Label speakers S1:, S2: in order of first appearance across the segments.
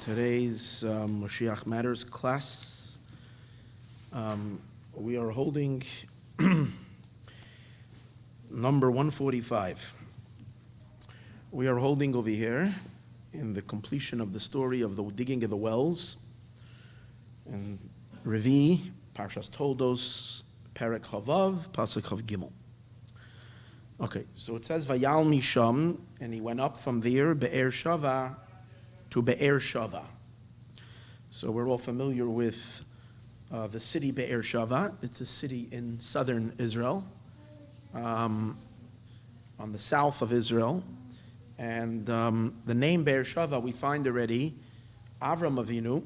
S1: Today's Moshiach Matters class. We are holding number 145. We are holding over here in the completion of the story of the digging of the wells. And Revi, Parshas Toldos, Perek Chavav, Pasuk Chav Gimel. Okay, so it says Vayal Misham, and he went up from there, Be'er Shava, to Be'er Shava. So we're all familiar with the city Be'er Shava. It's a city in southern Israel, on the south of Israel. And the name Be'er Shava, we find already, Avram Avinu.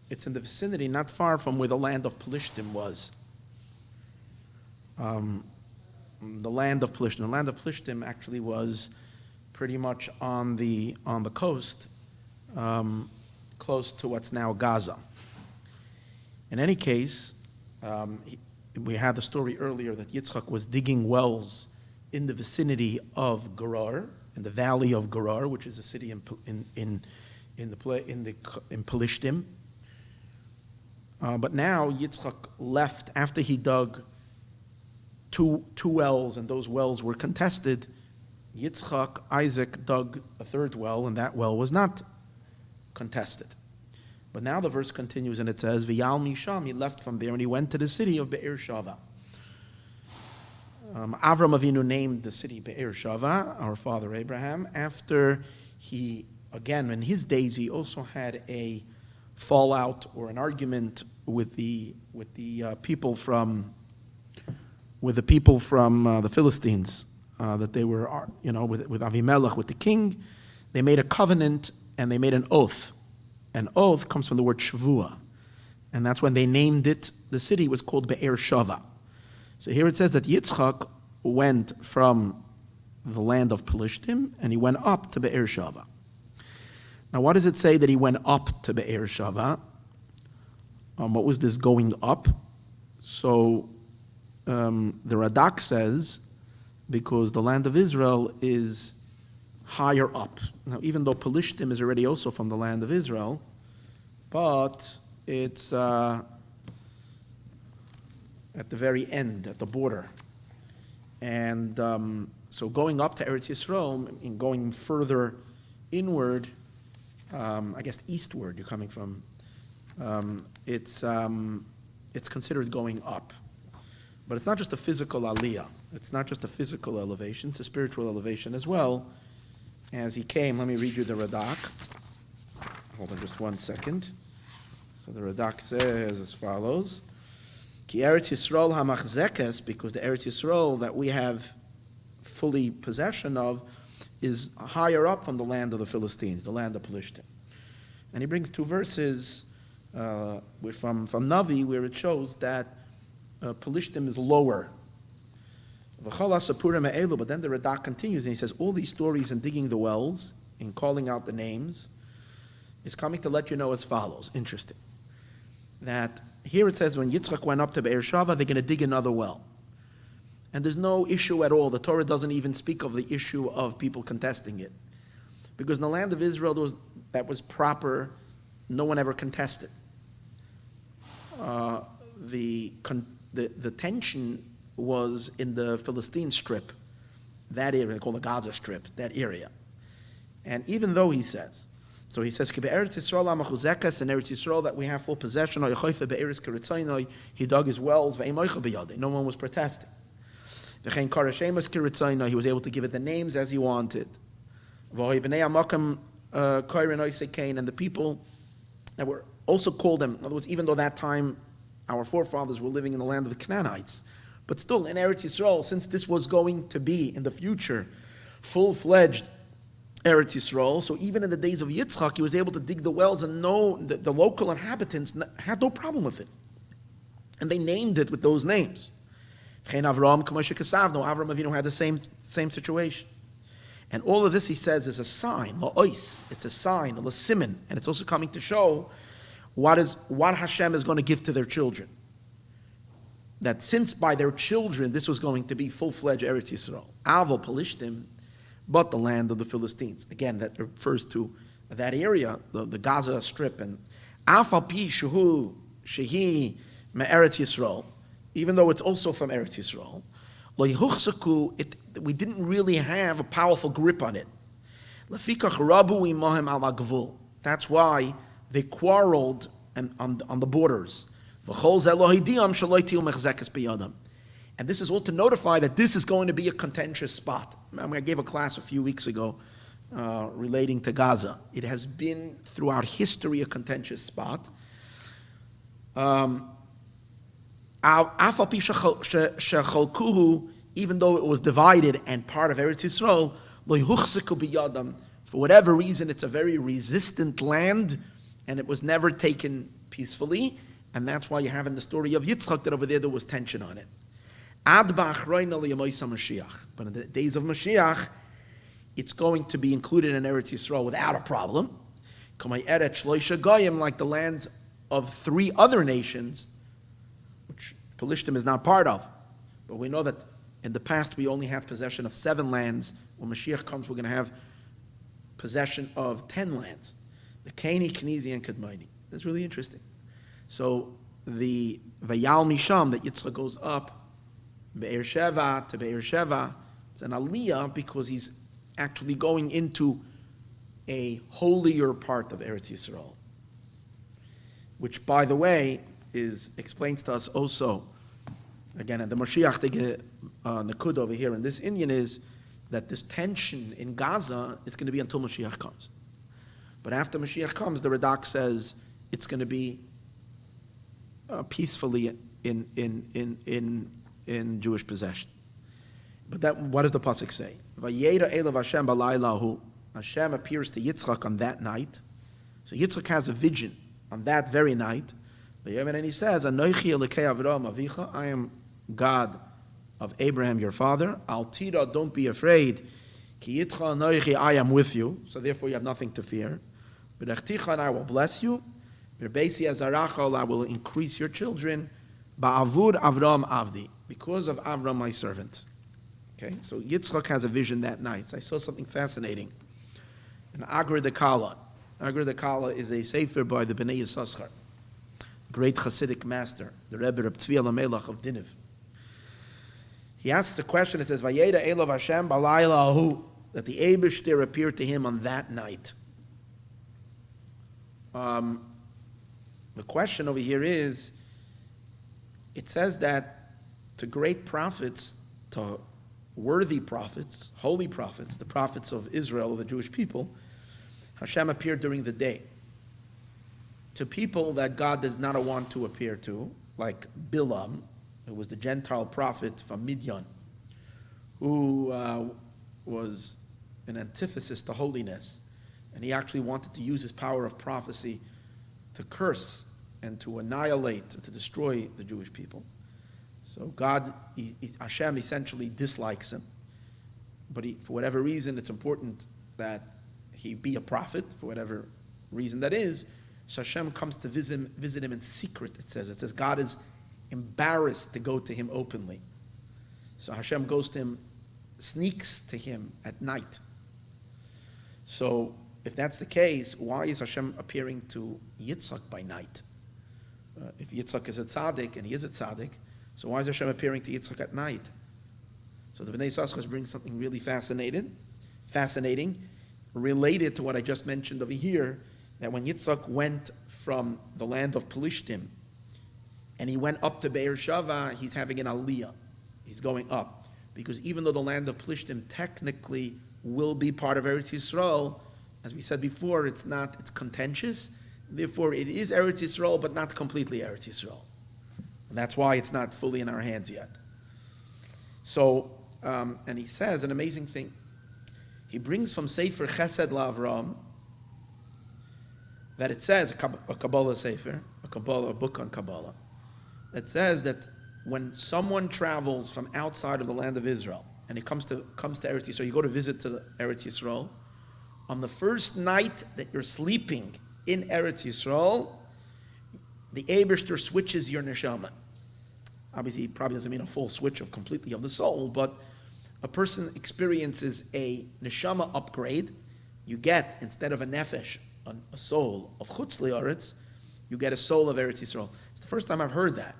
S1: It's in the vicinity, not far from where the land of Pelishtim was. The land of Pelishtim. The land of Pelishtim actually was pretty much on the coast, close to what's now Gaza. In any case, we had the story earlier that Yitzchak was digging wells in the vicinity of Gerar, in the valley of Gerar, which is a city in Pelishtim. But now Yitzchak left after he dug two wells, and those wells were contested. Yitzchak, Isaac, dug a third well, and that well was not contested. But now the verse continues, and it says, V'yal Misham, he left from there, and he went to the city of Be'er Shava. Avram Avinu named the city Be'er Shava, our father Abraham, after he, again, in his days, he also had a fallout or an argument with the people from the Philistines, that they were, with Avimelech, with the king. They made a covenant and they made an oath. An oath comes from the word Shavua, and that's when they named it. The city was called Be'er Shava. So here it says that Yitzchak went from the land of Pelishtim and he went up to Be'er Shava. Now, what does it say that he went up to Be'er Shava? What was this going up? So the Radak says, because the land of Israel is higher up. Now, even though Pelishtim is already also from the land of Israel, but it's at the very end, at the border. And so going up to Eretz Yisrael, and going further inward, I guess eastward, you're coming from, it's considered going up. But it's not just a physical aliyah. It's not just a physical elevation. It's a spiritual elevation as well. As he came, let me read you the Radak. Hold on just 1 second. So the Radak says as follows. Ki Eretz Yisrael hamachzekes, because the Eretz Yisrael that we have fully possession of is higher up from the land of the Philistines, the land of Pelishtim. And he brings two verses from Navi where it shows that Pelishtim is lower. But then the Radak continues and he says, all these stories in digging the wells and calling out the names is coming to let you know as follows. Interesting. That here it says when Yitzchak went up to Be'er Shava, they're going to dig another well. And there's no issue at all. The Torah doesn't even speak of the issue of people contesting it. Because in the land of Israel, that was proper, no one ever contested. The tension was in the Philistine strip, that area, they call the Gaza strip, that area. And even though he says, Eretz Yisrael amachuzekas, and Eretz Yisrael that we have full possession, he dug his wells, no one was protesting. He was able to give it the names as he wanted. And the people that were also called them, in other words, even though that time our forefathers were living in the land of the Canaanites, but still in Eretz Yisrael, since this was going to be in the future full-fledged Eretz Yisrael, so even in the days of Yitzchak, he was able to dig the wells and know that the local inhabitants had no problem with it. And they named it with those names. Avram Avinu had the same situation. And all of this, he says, is a sign, la'ois. It's a sign, a siman, and it's also coming to show what Hashem is going to give to their children. That since by their children this was going to be full-fledged Eretz Yisrael, Avo Pelishtim, but the land of the Philistines. Again, that refers to that area, the Gaza Strip, and Afal Pi Shehu Shehi Me'eretz Yisrael, even though it's also from Eretz Yisrael, Lo Yehuchsaku, we didn't really have a powerful grip on it. Lefikach Rabu Imahem Al Magvul. That's why they quarreled on the borders. V'chol Zeh Lo Hidiyam Shaloi Til Mechzekes B'Yadam. And this is all to notify that this is going to be a contentious spot. I gave a class a few weeks ago relating to Gaza. It has been throughout history a contentious spot. Even though it was divided and part of Eretz Yisrael, for whatever reason, it's a very resistant land, and it was never taken peacefully, and that's why you have in the story of Yitzchak that over there was tension on it. But in the days of Moshiach, it's going to be included in Eretz Yisrael without a problem. Like the lands of 3 other nations, which Pelishtim is not part of. But we know that in the past we only had possession of 7 lands. When Mashiach comes, we're going to have possession of 10 lands. The Keni, Kenizi, and Kadmoni. That's really interesting. So the Vayal Misham, that Yitzchak goes up Be'er Sheva to Be'er Sheva, it's an aliyah because he's actually going into a holier part of Eretz Yisrael, which, by the way, explains to us also, again, and the Moshiach Nakud over here in this Indian is that this tension in Gaza is going to be until Moshiach comes. But after Moshiach comes, the Radak says it's going to be peacefully in Jewish possession. But what does the pasuk say? Vayera elav Hashem b'laylahu. Hashem appears to Yitzchak on that night. So Yitzchak has a vision on that very night. And he says, Anochi Elokei Avraham avicha. I am God of Abraham your father. Al tira, don't be afraid. Ki yitcha anochi, I am with you. So therefore you have nothing to fear. B'nechticha, and I will bless you. B'beisi azarachal, I will increase your children. Ba'avur Avraham avdi, because of Avram my servant. Okay, so Yitzchak has a vision that night. So I saw something fascinating. An Agra de Kala. Agra de Kala is a sefer by the Bnei Yissaschar, great Chassidic master, the Rebbe Reb Tzvi Alamelech of Diniv. He asks a question. It says, "Vayeda Elav Hashem b'laylahu," that the Eibishter appeared to him on that night. The question over here is, it says that to great prophets, to worthy prophets, holy prophets, the prophets of Israel, of the Jewish people, Hashem appeared during the day. To people that God does not want to appear to, like Bilam, who was the Gentile prophet from Midian, who was an antithesis to holiness, and he actually wanted to use his power of prophecy to curse and to annihilate, to destroy the Jewish people. So Hashem essentially dislikes him. But for whatever reason, it's important that he be a prophet, for whatever reason that is. So Hashem comes to visit him in secret, it says. It says God is embarrassed to go to him openly. So Hashem goes to him, sneaks to him at night. So if that's the case, why is Hashem appearing to Yitzchak by night? If Yitzchak is a tzaddik, and he is a tzaddik, so why is Hashem appearing to Yitzchak at night? So the Bnei Yissaschar brings something really fascinating, related to what I just mentioned over here, that when Yitzchak went from the land of Pelishtim, and he went up to Be'er Sheva, he's having an aliyah. He's going up. Because even though the land of Pelishtim technically will be part of Eretz Yisrael, as we said before, it's contentious. Therefore, it is Eretz Yisrael, but not completely Eretz Yisrael. And that's why it's not fully in our hands yet. So, and he says an amazing thing. He brings from Sefer Chesed LaAvraham that it says, a Kabbalah Sefer, a book on Kabbalah, that says that when someone travels from outside of the land of Israel, and he comes to Eretz Yisrael, you go to visit to Eretz Yisrael, on the first night that you're sleeping in Eretz Yisrael, the Eibishter switches your neshama. Obviously, it probably doesn't mean a full switch of the soul, but a person experiences a neshama upgrade, you get, instead of a nefesh, a soul of Chutz Li'aretz, you get a soul of Eretz Yisrael. It's the first time I've heard that.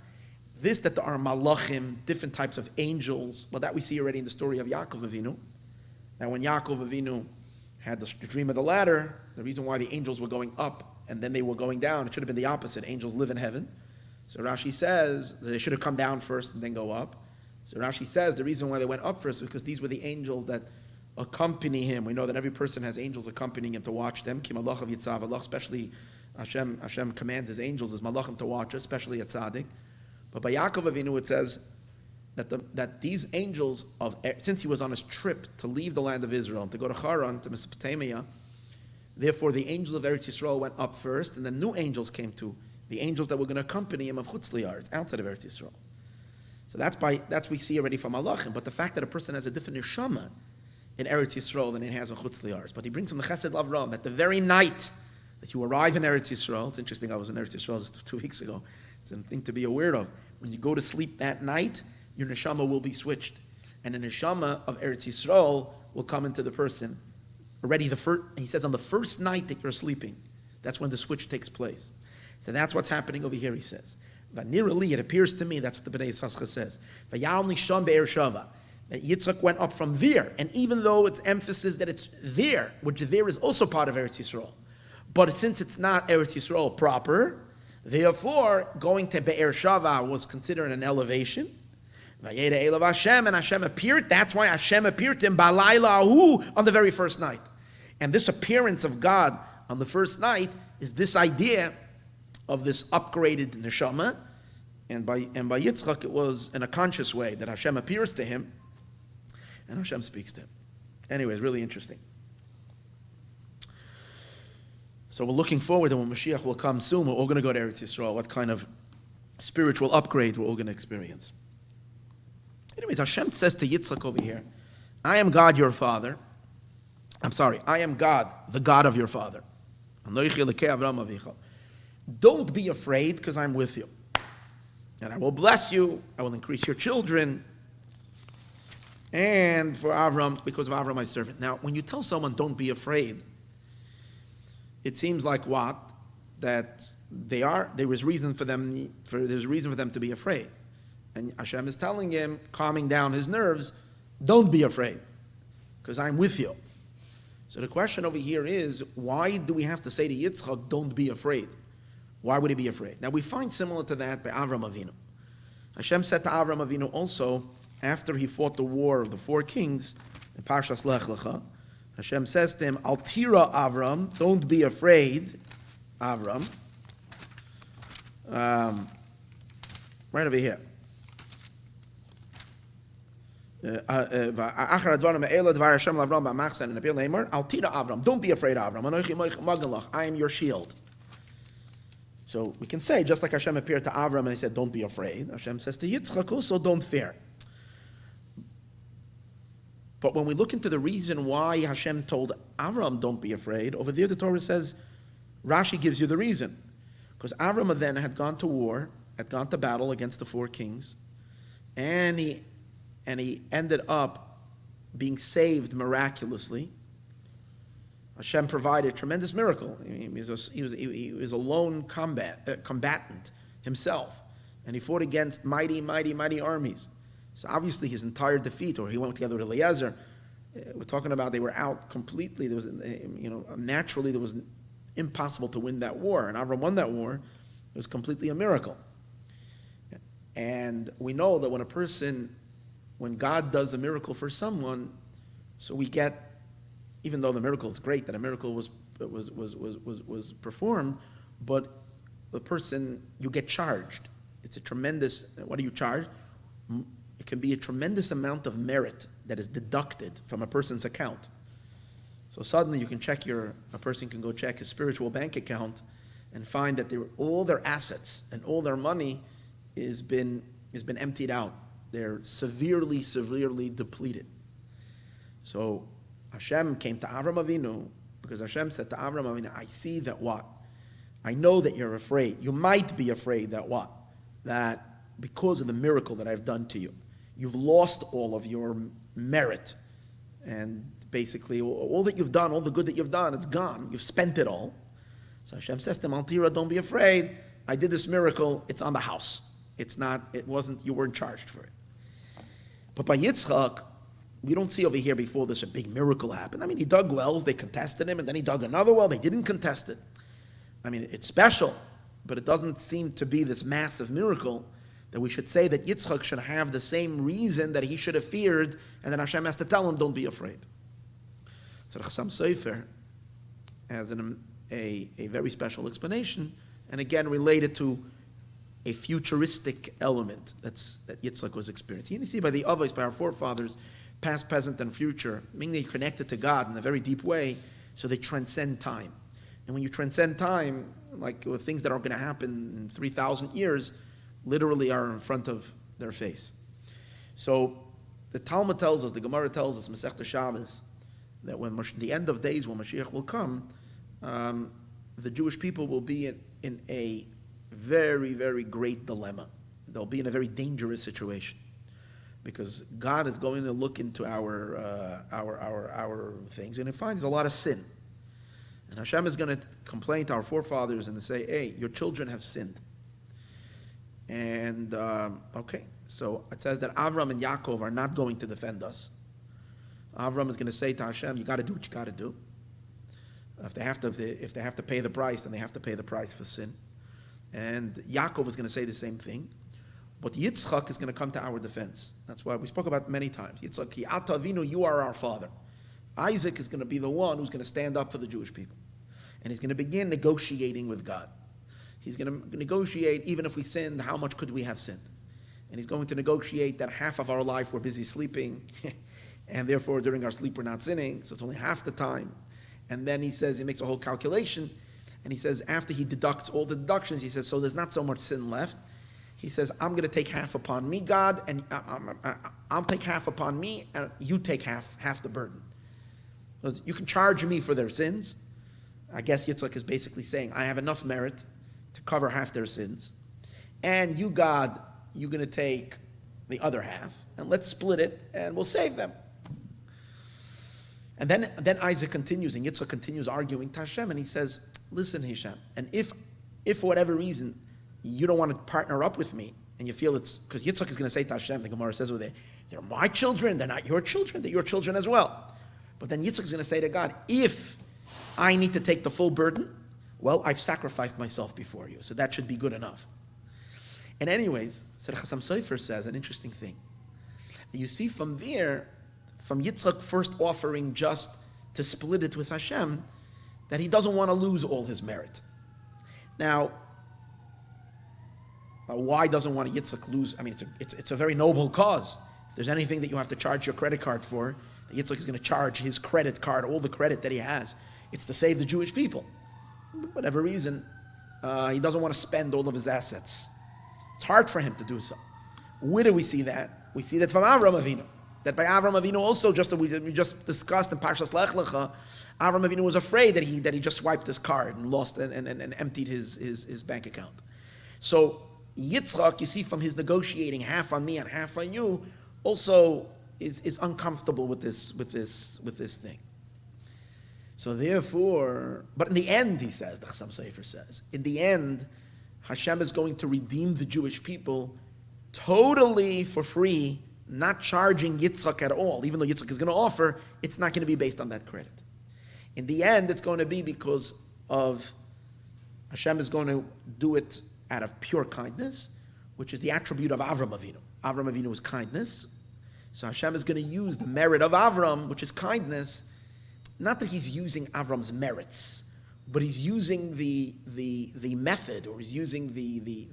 S1: This, that there are malachim, different types of angels, well, that we see already in the story of Yaakov Avinu. Now, when Yaakov Avinu had the dream of the ladder, the reason why the angels were going up and then they were going down, it should have been the opposite. Angels live in heaven. So Rashi says they should have come down first and then go up. So Rashi says the reason why they went up first is because these were the angels that accompany him. We know that every person has angels accompanying him to watch them. Ki malach of Yitzav Allah, especially Hashem commands his angels as malachim to watch, especially at Tzaddik. But by Yaakov Avinu it says that these angels, since he was on his trip to leave the land of Israel, to go to Haran, to Mesopotamia, therefore the angels of Eretz Yisrael went up first, and then new angels came too. The angels that were going to accompany him of Chutz Li'aretz, outside of Eretz Yisrael. So that's we see already from Malachim. But the fact that a person has a different neshama in Eretz Yisrael than it has in Chutz Li'aretz. But he brings him the Chesed Lavram at the very night that you arrive in Eretz Yisrael. It's interesting, I was in Eretz Yisrael just 2 weeks ago. It's a thing to be aware of. When you go to sleep that night, your neshama will be switched. And the neshama of Eretz Yisrael will come into the person. Already he says on the first night that you're sleeping, that's when the switch takes place. So that's what's happening over here, he says. Vanirali, it appears to me, that's what the Bnei Yissaschar says. Vayal nisham be'er shava. That Yitzchak went up from there. And even though it's emphasis that it's there, which there is also part of Eretz Yisrael. But since it's not Eretz Yisrael proper, therefore, going to Be'er Shava was considered an elevation. Vayeda Elav Hashem, and Hashem appeared. That's why Hashem appeared to him Balayla Ahu on the very first night. And this appearance of God on the first night is this idea of this upgraded neshama. And by Yitzchak, it was in a conscious way that Hashem appears to him and Hashem speaks to him. Anyway, it's really interesting. So we're looking forward to when Moshiach will come soon. We're all going to go to Eretz Yisrael. What kind of spiritual upgrade we're all going to experience. Anyways, Hashem says to Yitzchak over here, I am God your father. I am God, the God of your father. Don't be afraid because I'm with you. And I will bless you. I will increase your children. And for Avram, because of Avram my servant. Now, when you tell someone don't be afraid, it seems like what? That there's reason for them to be afraid. And Hashem is telling him, calming down his nerves, don't be afraid, because I'm with you. So the question over here is, why do we have to say to Yitzchak, don't be afraid? Why would he be afraid? Now we find similar to that by Avram Avinu. Hashem said to Avram Avinu also, after he fought the war of the 4 kings, in Parshas Lech Lecha, Hashem says to him, Al tira Avram, don't be afraid, Avram. Right over here. Don't be afraid, Avram. I am your shield. So we can say, just like Hashem appeared to Avram and he said, don't be afraid, Hashem says to Yitzchak also, don't fear. But when we look into the reason why Hashem told Avram, don't be afraid, over there the Torah says, Rashi gives you the reason. Because Avram then had gone to war, had gone to battle against the 4 kings, and he ended up being saved miraculously. Hashem provided a tremendous miracle. He was a lone combatant himself, and he fought against mighty, mighty, mighty armies. So obviously his entire defeat, or he went together with Eliezer, we're talking about they were out completely. There was, naturally there was impossible to win that war, and Avram won that war. It was completely a miracle. And we know that when God does a miracle for someone, so we get, even though the miracle is great that a miracle was performed, but the person, you get charged. It's a tremendous, what are you charged? It can be a tremendous amount of merit that is deducted from a person's account. So suddenly you can a person can go check his spiritual bank account and find that all their assets and all their money has been emptied out. They're severely, severely depleted. So Hashem came to Avram Avinu because Hashem said to Avram Avinu, I see that what? I know that you're afraid. You might be afraid that what? That because of the miracle that I've done to you, you've lost all of your merit. And basically, all that you've done, all the good that you've done, it's gone. You've spent it all. So Hashem says to him, Al Tira, don't be afraid. I did this miracle. It's on the house. You weren't charged for it. But by Yitzchak, we don't see over here before this a big miracle happened. I mean, he dug wells, they contested him, and then he dug another well, they didn't contest it. I mean, it's special, but it doesn't seem to be this massive miracle that we should say that Yitzchak should have the same reason that he should have feared, and then Hashem has to tell him, don't be afraid. So the Chassam Sofer has a very special explanation, and again related to a futuristic element that Yitzchak was experiencing. You see by the Avos, by our forefathers, past, present, and future, meaning they're connected to God in a very deep way, so they transcend time. And when you transcend time, like things that are going to happen in 3,000 years, literally are in front of their face. So the Talmud tells us, the Gemara tells us, Masechta Shabbos, that when the end of days, when Moshiach will come, the Jewish people will be in a very, very great dilemma. They'll be in a very dangerous situation, because God is going to look into our things, and it finds a lot of sin. And Hashem is going to complain to our forefathers and say, hey, your children have sinned. And, okay, so it says that Avram and Yaakov are not going to defend us. Avram is going to say to Hashem, you got to do what you got to do. If they have to pay the price, then they have to pay the price for sin. And Yaakov is going to say the same thing. But Yitzchak is going to come to our defense. That's why we spoke about it many times. Yitzchak, Ki ata avinu, you are our father. Isaac is going to be the one who's going to stand up for the Jewish people. And he's going to begin negotiating with God. He's going to negotiate, even if we sinned, how much could we have sinned? And he's going to negotiate that half of our life we're busy sleeping, and therefore during our sleep we're not sinning, so it's only half the time. And then he says, he makes a whole calculation, and he says, after he deducts all the deductions, he says, so there's not so much sin left. He says, I'm going to take half upon me, God, and I'll take half upon me, and you take half the burden. Because you can charge me for their sins. I guess Yitzchak is basically saying, I have enough merit to cover half their sins. And you, God, you're going to take the other half, and let's split it, and we'll save them. And then Isaac continues, and Yitzchak continues arguing to Hashem, and he says, listen, Hashem, and if for whatever reason you don't want to partner up with me, and you feel it's, because Yitzchak is going to say to Hashem, the Gemara says over there, they're my children, they're not your children, they're your children as well. But then Yitzchak is going to say to God, if I need to take the full burden, well, I've sacrificed myself before you, so that should be good enough. And anyways, so the Chassam Sofer says an interesting thing. You see from there, from Yitzchak first offering just to split it with Hashem, that he doesn't want to lose all his merit. Now, why doesn't want Yitzchak lose? I mean, it's a very noble cause. If there's anything that you have to charge your credit card for, Yitzchak is going to charge his credit card, all the credit that he has. It's to save the Jewish people. For whatever reason, he doesn't want to spend all of his assets. It's hard for him to do so. Where do we see that? We see that from Avram Avinu. That by Avram Avinu also, just we just discussed in Parshas Lech Lecha, Avram Avinu was afraid that he just swiped his card and lost and emptied his bank account. So Yitzchak, you see from his negotiating half on me and half on you, also is uncomfortable with this thing. So therefore, but in the end, he says, the Chassam Sofer says, in the end, Hashem is going to redeem the Jewish people totally for free, not charging Yitzchak at all. Even though Yitzchak is going to offer, it's not going to be based on that credit. In the end, it's going to be because of Hashem is going to do it out of pure kindness, which is the attribute of Avram Avinu. Avram Avinu is kindness. So Hashem is going to use the merit of Avram, which is kindness. Not that he's using Avram's merits, but he's using the method, or he's using the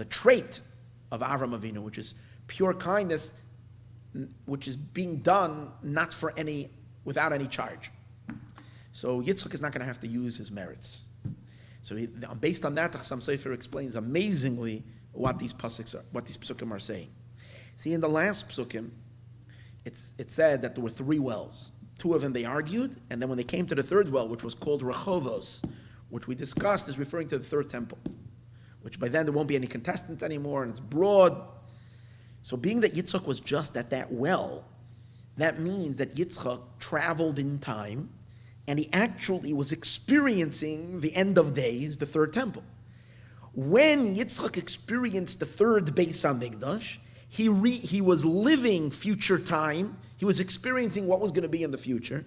S1: trait of Avram Avinu, which is pure kindness, which is being done without any charge. So Yitzchak is not going to have to use his merits. So based on that, the Chassam Sofer explains amazingly what these psukim are saying. See, in the last psukim, it said that there were 3 wells. 2 of them they argued, and then when they came to the 3rd well, which was called Rechovos, which we discussed is referring to the 3rd temple, which by then there won't be any contestant anymore, and it's broad. So being that Yitzchak was just at that well, that means that Yitzchak traveled in time, and he actually was experiencing the end of days, the third temple. When Yitzchak experienced the third Beis HaMikdash, he was living future time. He was experiencing what was going to be in the future.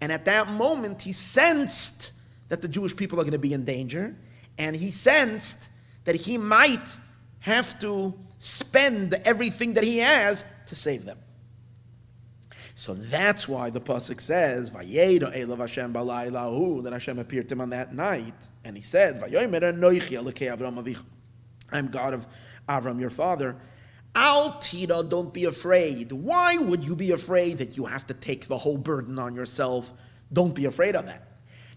S1: And at that moment, he sensed that the Jewish people are going to be in danger. And he sensed that he might have to spend everything that he has to save them. So that's why the pasuk says, "Vayedo elav Hashem b'laylahu," that Hashem appeared to him on that night, and he said, "Vayomer anochi Elokei Avram avicha," I'm God of Avram, your father. Al tira, don't be afraid. Why would you be afraid that you have to take the whole burden on yourself? Don't be afraid of that.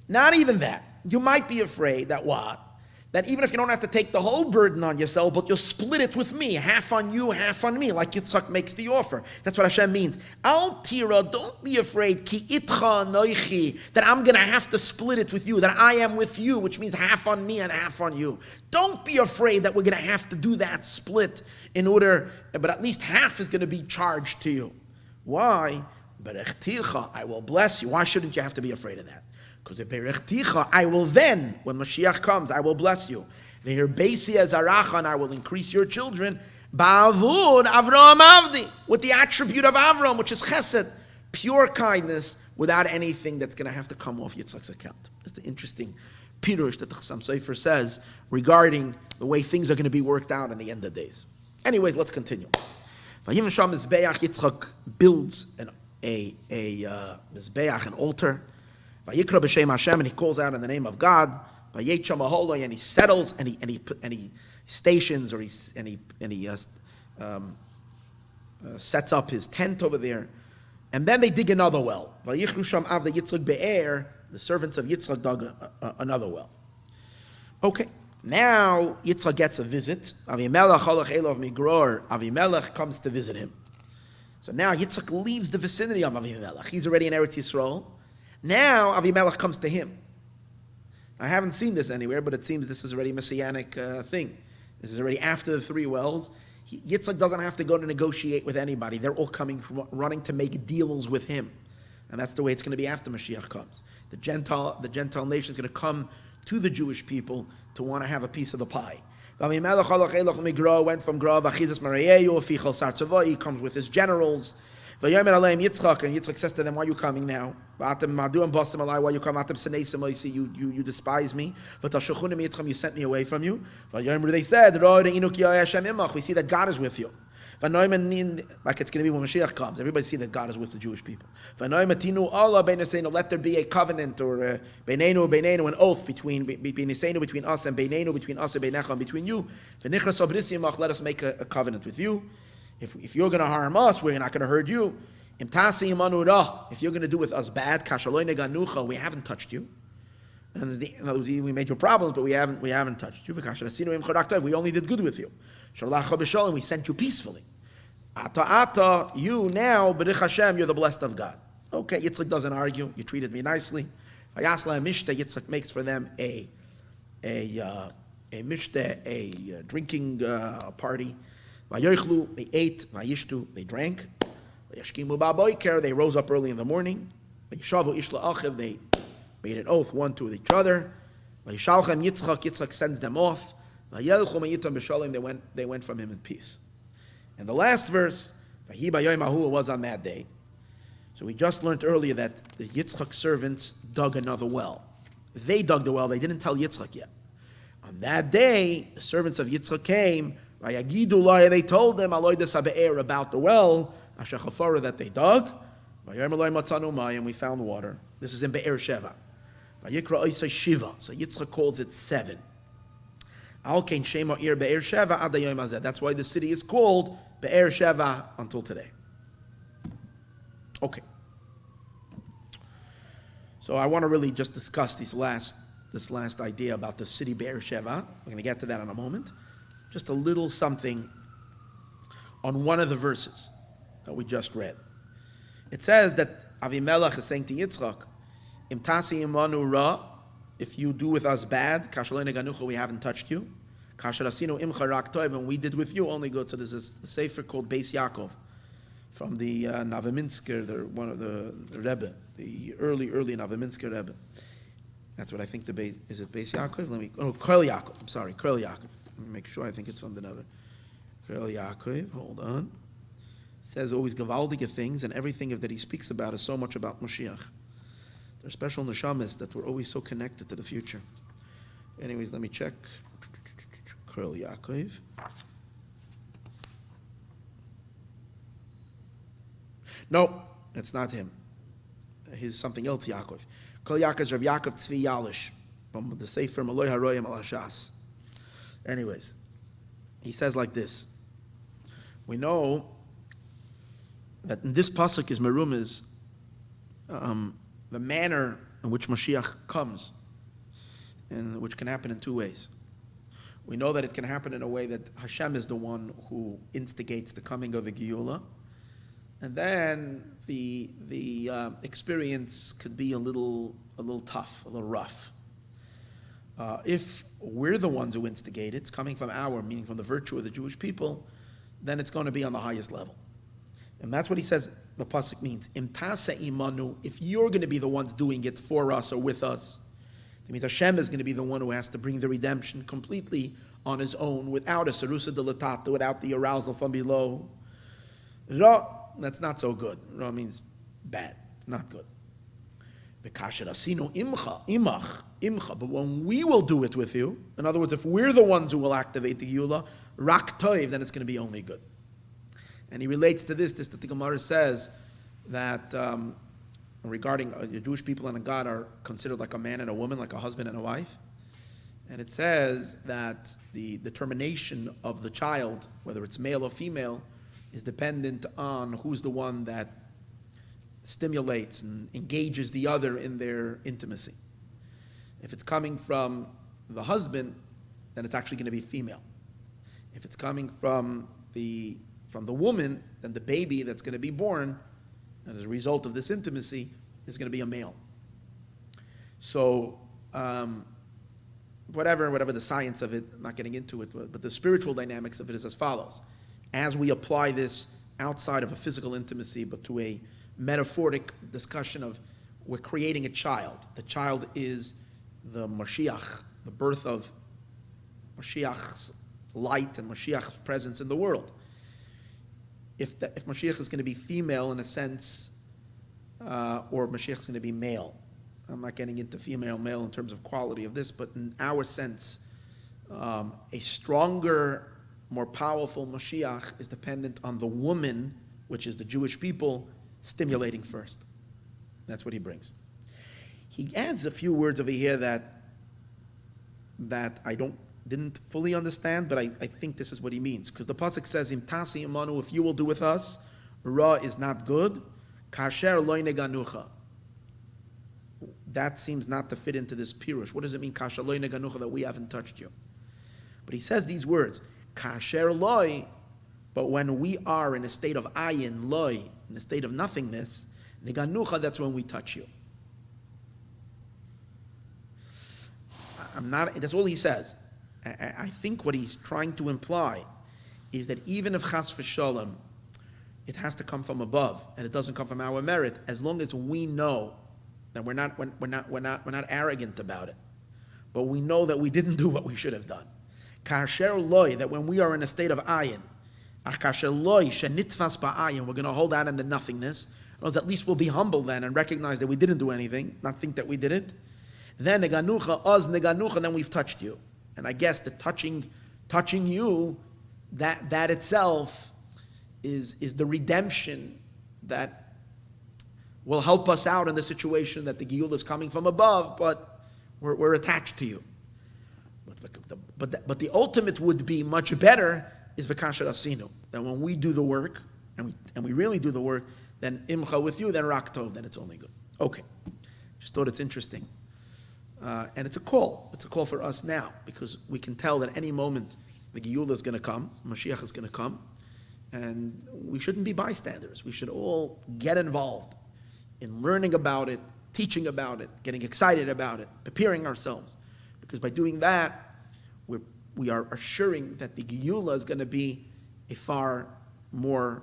S1: Not even that. You might be afraid that what? That even if you don't have to take the whole burden on yourself, but you'll split it with me, half on you, half on me, like Yitzchak makes the offer. That's what Hashem means. Al tira, don't be afraid, ki itcha noichi, that I'm going to have to split it with you, that I am with you, which means half on me and half on you. Don't be afraid that we're going to have to do that split in order, but at least half is going to be charged to you. Why? Berechticha, I will bless you. Why shouldn't you have to be afraid of that? Because I will then, when Moshiach comes, I will bless you. And I will increase your children. Ba'avud Avram Avdi, with the attribute of Avram, which is chesed, pure kindness, without anything that's going to have to come off Yitzchak's account. It's the interesting pirush that the Chassam Sofer says regarding the way things are going to be worked out in the end of days. Anyways, let's continue. Yitzchak builds a mizbeach, an altar. Vayikra b'shem Hashem, and he calls out in the name of God. Vayetcha maholoi, and he settles, and he stations, or he sets up his tent over there. And then they dig another well. Vayichru sham avda Yitzchak be'er, the servants of Yitzchak dug another well. Okay, now Yitzchak gets a visit. Avimelech halach elov migror. Avimelech comes to visit him. So now Yitzchak leaves the vicinity of Avimelech. He's already in Eretz Yisrael. Now Avimelech comes to him. I haven't seen this anywhere, but it seems this is already a messianic thing. This is already after the three wells. Yitzchak doesn't have to go to negotiate with anybody. They're all coming from running to make deals with him. And that's the way it's going to be after Moshiach comes. The Gentile nation is going to come to the Jewish people to want to have a piece of the pie. Avimelech went from Gra, he comes with his generals. Vayomer aleim Yitzchak, and Yitzchak says to them, "Why are you coming now? Why you come? You despise me. But you sent me away from you." They said, "We see that God is with you." Like it's going to be when Moshiach comes. Everybody see that God is with the Jewish people. Let there be a covenant, or an oath between us and between us and between you. Let us make a covenant with you. If you're going to harm us, we're not going to hurt you. If you're going to do with us bad, we haven't touched you. And we made you problems, but we haven't touched you. We only did good with you. We sent you peacefully. You now, B'rich Hashem, you're the blessed of God. Okay, Yitzchak doesn't argue. You treated me nicely. Yitzchak makes for them a drinking party. Vayochlu, they ate. Vayishtu, they drank. Vayashkimu ba'boiker, they rose up early in the morning. Vayishavu ish la'achiv, they made an oath one to each other. Vayishalchem Yitzchak sends them off. Vayelchu mayitam b'shalom, they went from him in peace. And the last verse, Vahi b'yoyim hahu, was on that day. So we just learned earlier that the Yitzchak servants dug another well. They dug the well, they didn't tell Yitzchak yet. On that day, the servants of Yitzchak came. They told them about the well that they dug. And we found water. This is in Be'er Sheva. So Yitzchak calls it 7. That's why the city is called Be'er Sheva until today. Okay. So I want to really just discuss this last idea about the city Be'er Sheva. We're going to get to that in a moment. Just a little something on one of the verses that we just read. It says that Avimelech is saying to Yitzchak, Im tasi imanu ra, if you do with us bad, kashalei neganucha, we haven't touched you. Kasher asinu imcha rak toiv, and we did with you only good. So there's a sefer called Beis Yaakov, from the Novominsker, one of the Rebbe, the early Novominsker Rebbe. That's what I think the Beis, is it Beis Yaakov? Koil Yaakov, I'm sorry, Koil Yaakov. Let me make sure, I think it's from the Neve. Koil Yaakov, hold on. Says always gewaldige things, and everything that he speaks about is so much about Moshiach. They're special neshamas that we're always so connected to the future. Anyways, let me check. Koil Yaakov. No, it's not him. He's something else, Yaakov. Koil Yaakov is Rabbi Yaakov Tzvi Yalish from the Sefer Maloi Haroyim Al Hashas. Anyways, he says like this. We know that in this pasuk is merumez the manner in which Moshiach comes, and which can happen in two ways. We know that it can happen in a way that Hashem is the one who instigates the coming of a Geula, and then the experience could be a little tough, a little rough. If we're the ones who instigate it, it's coming from meaning from the virtue of the Jewish people, then it's going to be on the highest level. And that's what he says the pasuk means. Imtasa imanu, if you're going to be the ones doing it for us or with us, it means Hashem is going to be the one who has to bring the redemption completely on his own, without a sarusa delatata, without the arousal from below. Ra, that's not so good. Ra means bad. It's not good. V'kasher asinu imcha, but when we will do it with you, in other words, if we're the ones who will activate the Geula, rak toiv, then it's going to be only good. And he relates to this that the Gemara says that regarding Jewish people and God are considered like a man and a woman, like a husband and a wife. And it says that the determination of the child, whether it's male or female, is dependent on who's the one that stimulates and engages the other in their intimacy. If it's coming from the husband, then it's actually going to be female. If it's coming from the woman, then the baby that's going to be born, and as a result of this intimacy, is going to be a male. So, whatever the science of it, I'm not getting into it, but the spiritual dynamics of it is as follows. As we apply this outside of a physical intimacy, but to a metaphoric discussion of we're creating a child. The child is the Moshiach, the birth of Moshiach's light and Moshiach's presence in the world. If Moshiach is going to be female in a sense, or Moshiach is going to be male. I'm not getting into female, male in terms of quality of this, but in our sense, a stronger, more powerful Moshiach is dependent on the woman, which is the Jewish people, stimulating first. That's what he brings. He adds a few words over here that I didn't fully understand, but I think this is what he means. Because the pasuk says, "Im tasi imanu," if you will do with us, ra is not good. Kasher loy neganucha. That seems not to fit into this pirush. What does it mean, kasher loy neganucha, that we haven't touched you? But he says these words, kasher loy, but when we are in a state of ayin, loy, in a state of nothingness, neganucha, that's when we touch you. That's all he says. I think what he's trying to imply is that even if chas v'shalom, it has to come from above, and it doesn't come from our merit, as long as we know that we're not arrogant about it, but we know that we didn't do what we should have done. Kasher loy, that when we are in a state of ayin, kasher loy shenitfas ba'ayin, we're going to hold out in the nothingness. At least we'll be humble then and recognize that we didn't do anything, not think that we did it. Then neganucha, oz neganucha, then we've touched you. And I guess the touching you, that itself is the redemption that will help us out in the situation that the Geula is coming from above, but we're attached to you. But the ultimate would be much better is v'kasher asinu, that when we do the work, and we really do the work, then imcha with you, then rak tov, then it's only good. Okay, just thought it's interesting. And it's a call. It's a call for us now, because we can tell that any moment the Geula is going to come, Moshiach is going to come, and we shouldn't be bystanders. We should all get involved in learning about it, teaching about it, getting excited about it, preparing ourselves. Because by doing that, we are assuring that the Geula is going to be a far more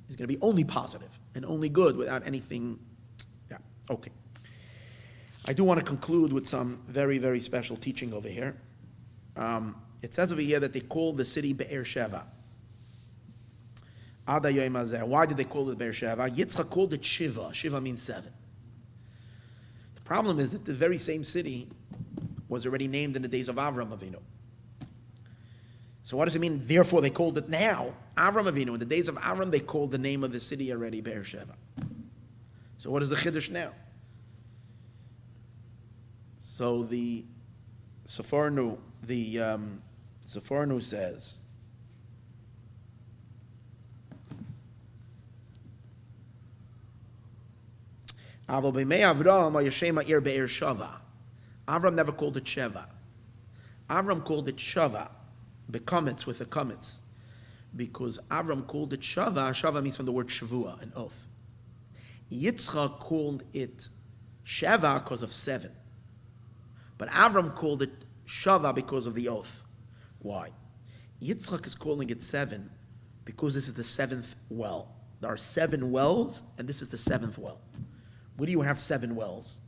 S1: He's going to be only positive and only good without anything. Yeah, okay. I do want to conclude with some very, very special teaching over here. It says over here that they called the city Be'er Sheva. Ada Yom Hazeh. Why did they call it Be'er Sheva? Yitzchak called it Shiva. Shiva means 7. The problem is that the very same city was already named in the days of Avram Avinu. So what does it mean? Therefore, they called it now Avram Avinu. In the days of Avram, they called the name of the city already Be'er Sheva. So what is the chiddush now? So the Sefarnu says, Avram never called it Sheva. Avram called it Shava, bekomitz with a komitz, because Avram called it Shava. Shava means from the word Shavua, an oath. Yitzchak called it Sheva because of 7. But Avram called it Shava because of the oath. Why? Yitzchak is calling it 7 because this is the 7th well. There are 7 wells, and this is the 7th well. Where do you have 7 wells?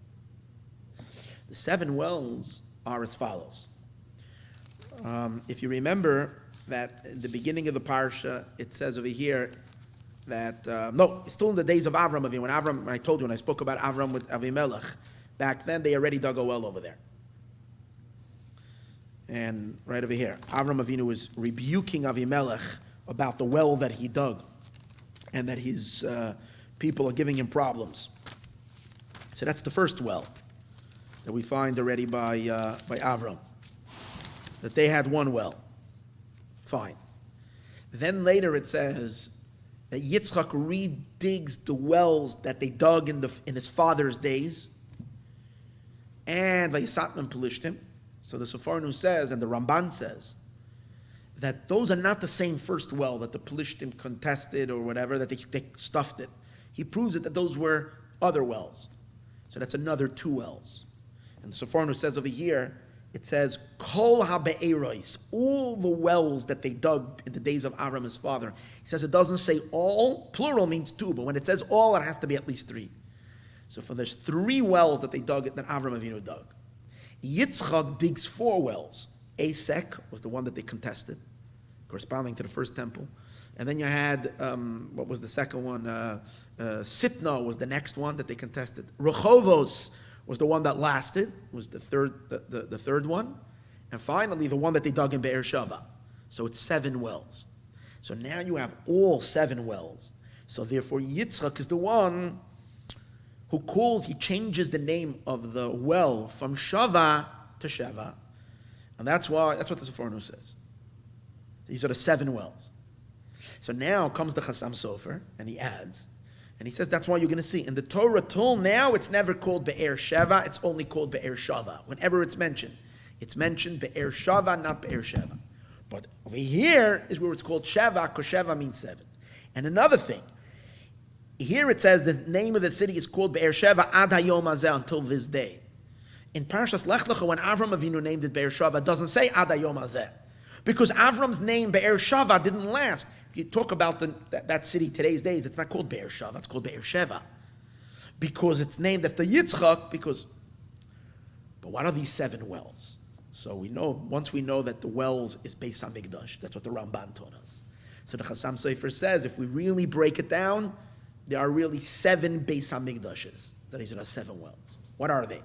S1: The 7 wells are as follows. If you remember that in the beginning of the parsha, it says over here that, it's still in the days of Avram Avinu. When I told you, when I spoke about Avram with Avimelech, back then they already dug a well over there. And right over here, Avram Avinu was rebuking Avimelech about the well that he dug and that his people are giving him problems. So that's the first well that we find already by Avram, that they had 1 well. Fine. Then later it says that Yitzchak redigs the wells that they dug in his father's days, and Vayisatman Pelishtim. So the Sefarnu says, and the Ramban says, that those are not the same first well that the Pelishtim contested or whatever, that they stuffed it. He proves it that those were other wells. So that's another 2 wells. And the Sefarnu says over here, it says, Kol ha-be'eros, all the wells that they dug in the days of Avram, his father. He says it doesn't say all, plural means 2, but when it says all, it has to be at least 3. So there's 3 wells that they dug, that Avram Avinu dug. Yitzchak digs 4 wells. Asek was the one that they contested, corresponding to the first temple. And then you had, what was the second one? Sitna was the next one that they contested. Rechovos was the one that lasted, was the third one. And finally, the one that they dug in Be'er Sheva. So it's 7 wells. So now you have all 7 wells. So therefore, Yitzchak is the one who he changes the name of the well from Shava to Sheva. And that's what the Sefarnu says. These are the 7 wells. So now comes the Chassam Sofer, and he adds, and he says that's why you're going to see in the Torah till now it's never called Be'er Sheva, it's only called Be'er Shava. Whenever it's mentioned Be'er Shava, not Be'er Sheva. But over here is where it's called Sheva, because Sheva means 7. And another thing, here it says the name of the city is called Be'er Sheva ad hayom hazeh, until this day. In Parashas Lech Lecha, when Avram Avinu named it Be'er Sheva, it doesn't say ad hayom hazeh, because Avram's name Be'er Sheva didn't last. If you talk about that city today's days, it's not called Be'er Sheva, it's called Be'er Sheva, because it's named after Yitzchak. But what are these 7 wells? So once we know that the wells is Beis HaMikdash, that's what the Ramban taught us. So the Chassam Sofer says, if we really break it down, there are really 7 Beis HaMikdashes. That is, there are 7 wells. What are they?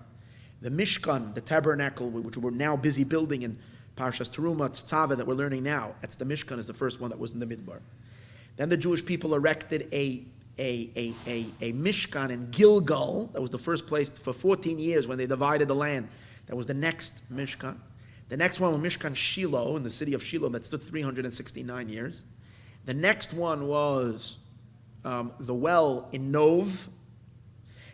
S1: The Mishkan, the tabernacle, which we're now busy building in Parshas Teruma, Tzava, that we're learning now. That's the Mishkan, is the first one that was in the Midbar. Then the Jewish people erected a Mishkan in Gilgal. That was the first place for 14 years when they divided the land. That was the next Mishkan. The next one was Mishkan Shiloh, in the city of Shiloh, that stood 369 years. The next one was the well in Nov.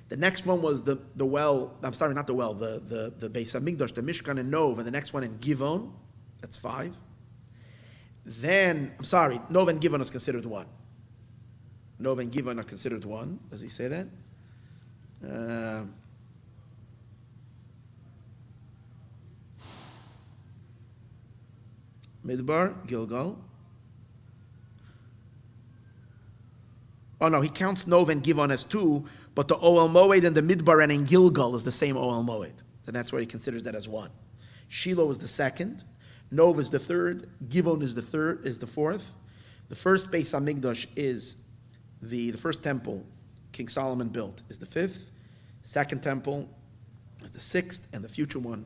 S1: The next one was the well, I'm sorry, not the well, the Beis HaMikdash, the Mishkan in Nov, and the next one in Givon. That's 5. Then, I'm sorry, Nov and Givon is considered 1. Nov and Givon are considered 1. Does he say that? Midbar, Gilgal. Oh no, he counts Nov and Givon as two, but the Oel Moed and the Midbar and in Gilgal is the same Oel Moed. So that's why he considers that as one. Shiloh is the second, Nov is the third, Givon is the fourth. The first Beis Hamikdash is the first temple King Solomon built is the fifth. Second temple is the sixth, and the future one,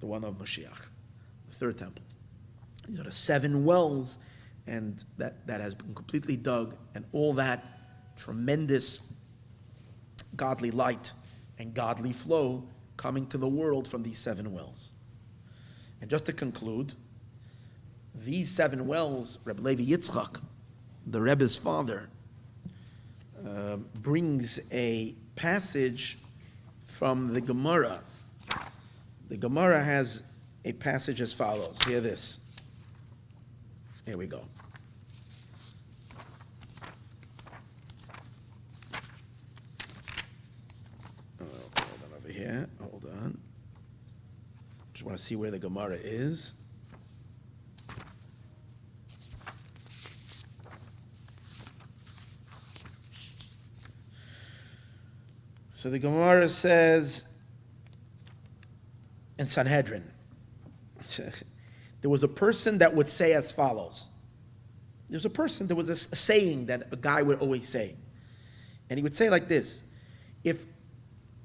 S1: the one of Moshiach, the third temple. These are the 7 wells, and that has been completely dug, and all that tremendous godly light and godly flow coming to the world from these 7 wells. And just to conclude, these 7 wells, Reb Levi Yitzchak, the Rebbe's father, brings a passage from the Gemara. The Gemara has a passage as follows. Hear this. Here we go. Hold on over here. Hold on. Just want to see where the Gemara is. So the Gemara says in Sanhedrin, there was a person that would say as follows. There was a saying that a guy would always say. And he would say like this: if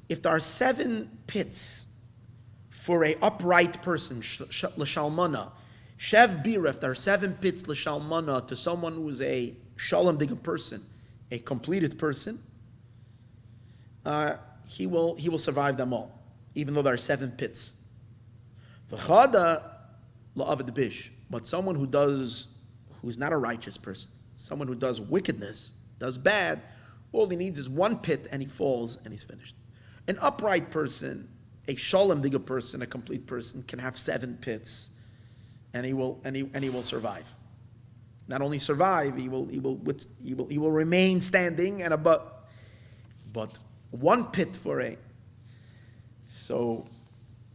S1: there are 7 pits for a upright person, l'shalmana, shev bira, if there are 7 pits l'shalmana to someone who is a shalom digga person, a completed person, he will survive them all, even though there are 7 pits. V'chada la'avad bish, but someone who's not a righteous person, someone who does wickedness, does bad, all he needs is 1 pit and he falls and he's finished. An upright person, a shalom digga person, a complete person, can have 7 pits, and he will survive. Not only survive, he will remain standing and above, but 1 pit for a. So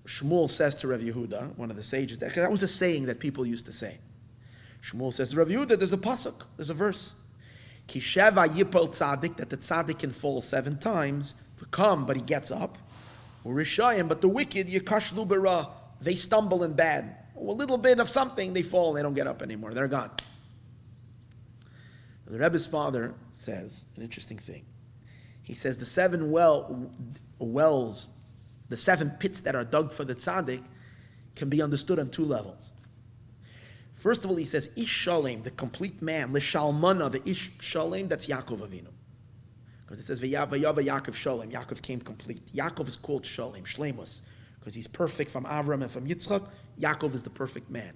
S1: Shmuel says to Rav Yehuda, one of the sages, that was a saying that people used to say. Shmuel says to Rav Yehuda, there's a pasuk, there's a verse. Ki sheva yipol tzaddik, that the tzaddik can fall 7 times, but he gets up. Or rishayim, but the wicked, yikashlu bara, they stumble in bad. A little bit of something, they fall, they don't get up anymore, they're gone. The Rebbe's father says an interesting thing. He says the 7 wells, the 7 pits that are dug for the tzaddik, can be understood on 2 levels. First of all, he says ish shalem, the complete man, l'shalmana, the ish shalem, that's Yaakov Avinu. Because it says v'yava Yaakov shalem, Yaakov came complete. Yaakov is called shalem, shlemus, because he's perfect from Avram and from Yitzchak. Yaakov is the perfect man.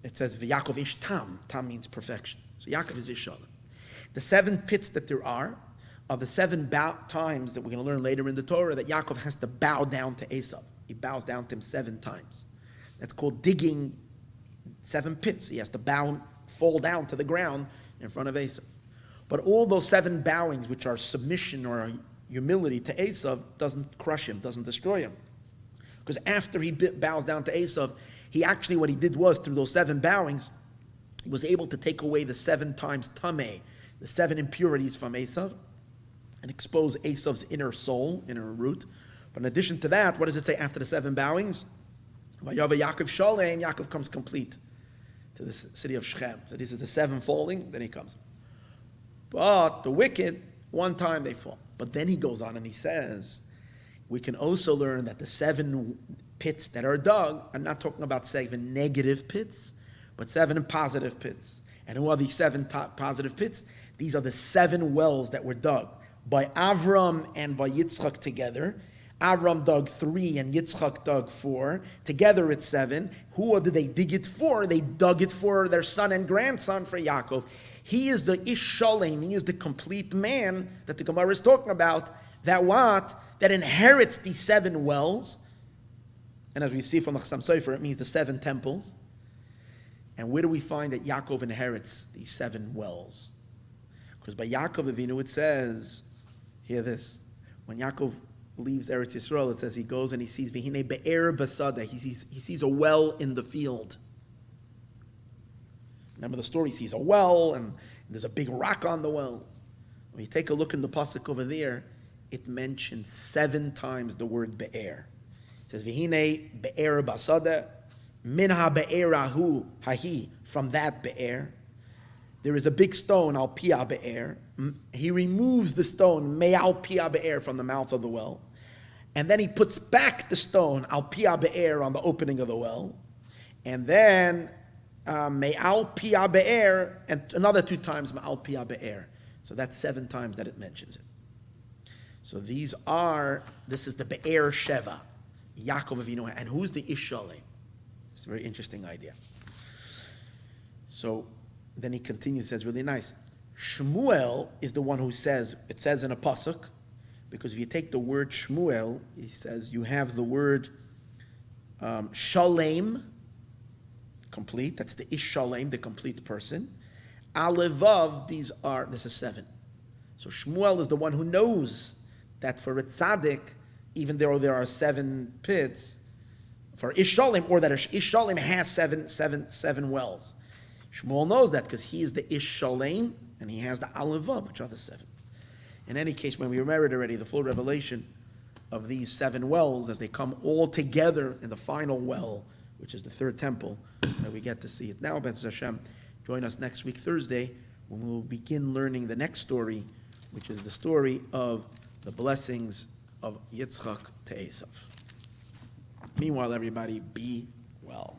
S1: It says v'Yaakov ish tam, tam means perfection. So Yaakov is ish shalem. The 7 pits that there are the 7 times that we're going to learn later in the Torah that Yaakov has to bow down to Esau. He bows down to him 7 times. That's called digging 7 pits. He has to fall down to the ground in front of Esau. But all those 7 bowings, which are submission or humility to Esau, doesn't crush him, doesn't destroy him. Because after he bows down to Esau, what he did was, through those 7 bowings, he was able to take away the 7 times tameh, the 7 impurities from Esau, and expose Esau's inner soul, inner root. But in addition to that, what does it say after the 7 bowings? Vayava Yaakov Shalem, Yaakov comes complete to the city of Shechem. So this is the 7 falling, then he comes. But the wicked, 1 time they fall. But then he goes on and he says, we can also learn that the 7 pits that are dug are not talking about 7 negative pits, but 7 positive pits. And who are these 7 positive pits? These are the 7 wells that were dug by Avram and by Yitzchak together. Avram dug 3 and Yitzchak dug 4. Together it's 7. Who did they dig it for? They dug it for their son and grandson, for Yaakov. He is the Ish Shalem. He is the complete man that the Gemara is talking about. That inherits these 7 wells. And as we see from the Chassam Sofer, it means the 7 temples. And where do we find that Yaakov inherits these 7 wells? Because by Yaakov Avinu it says, hear this, when Yaakov leaves Eretz Yisrael, it says he goes and he sees V'hinei be'er basada, he sees a well in the field. Remember the story, he sees a well, and there's a big rock on the well. When you take a look in the pasuk over there, it mentions 7 times the word be'er. It says, V'hine be'er basada, minha be'erahu hahi, from that be'er. There is a big stone, al pia be'er. He removes the stone, me'al pia be'er, from the mouth of the well. And then he puts back the stone, al pia be'er, on the opening of the well. And then, me'al pia be'er, and another 2 times, me'al pia be'er. So that's 7 times that it mentions it. So this is the be'er sheva, Yaakov Avinu. And who's the Ish Shalem? It's a very interesting idea. So then he continues, says really nice. Shmuel is the one who says, it says in a pasuk, because if you take the word Shmuel, he says you have the word Shalem, complete. That's the Ish Shalem, the complete person. Alevav, this is 7. So Shmuel is the one who knows that for a tzaddik, even though there are 7 pits, for Ish Shalem, or that Ish Shalem has seven wells. Shmuel knows that because he is the Ish Shalem, and he has the Alevav, which are the 7. In any case, when we read already the full revelation of these 7 wells, as they come all together in the final well, which is the 3rd temple, we get to see it. Now, Be'ez Hashem, join us next week, Thursday, when we'll begin learning the next story, which is the story of the blessings of Yitzchak to Esav. Meanwhile, everybody, be well.